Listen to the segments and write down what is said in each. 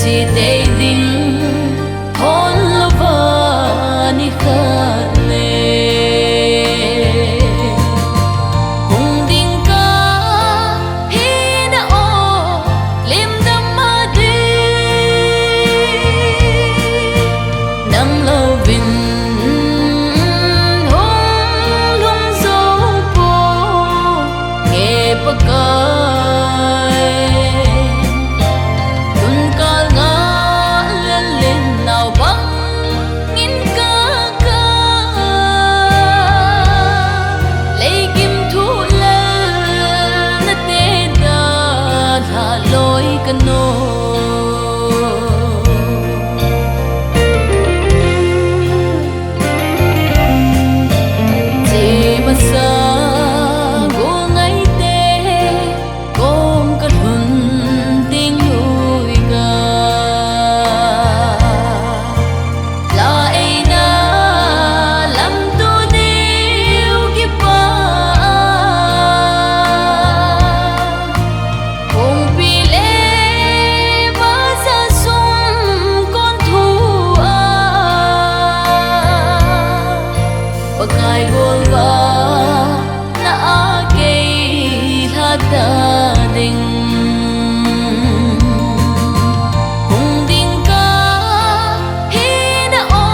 chỉ để đình thôn lo vợ ni khát lệ hùng đình ca hi na o lim đam ma đi nang lo vin hùng lung dấu po nghe baka no chỉ mà xa của ngày tê gom cả thuần tiếng vui ca là ai na làm tôi điều kiếp ba cùng vì lẽ pakai golba na ake hata ding hung ding ka hi na o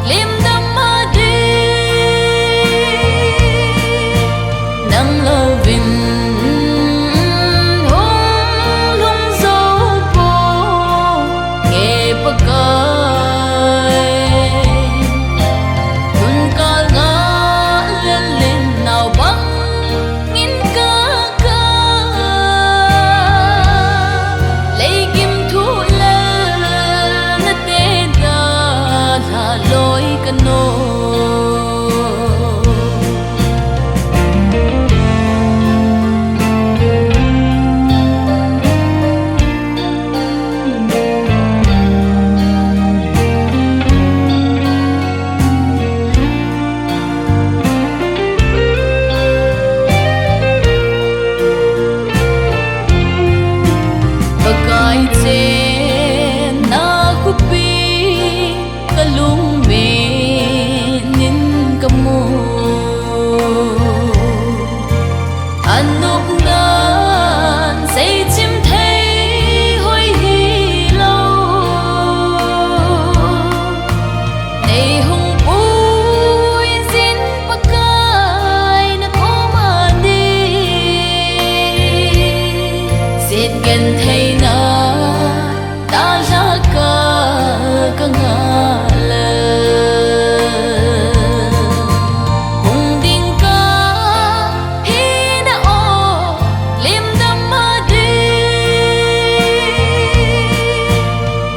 lim dam ma di nang lo vin hung lung dấu po nghe pakai lối cano pakai chen na kupi kalung menin kamu anok nan say chim thấy hoi hi lâu này hung bui xin pakai na có mà đi xin gần thấy na ta ra cả ngà hùng đình ca hi na o lim đam ma đi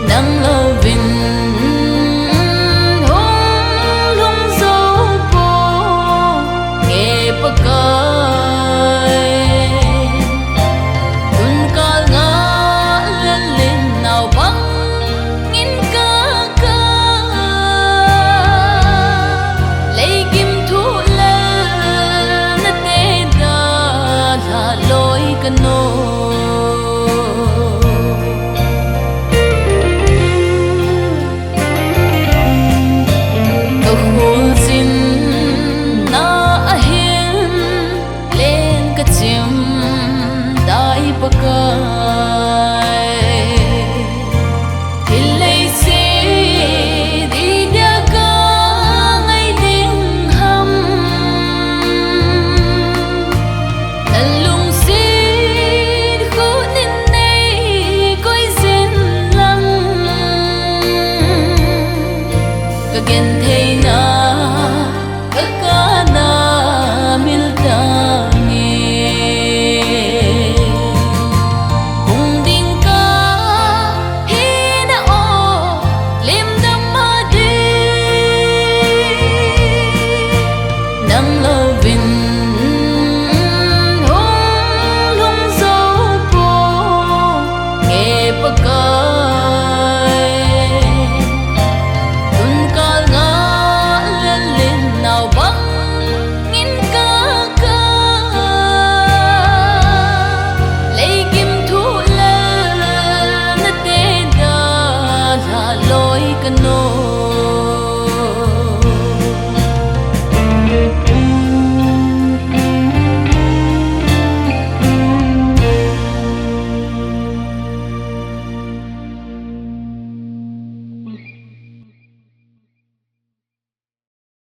nang lo vin hùng lung dấu po nghe pakai tun ka nga lên nào băng lối cano ở khu xin na hiên lên cái chim đại baka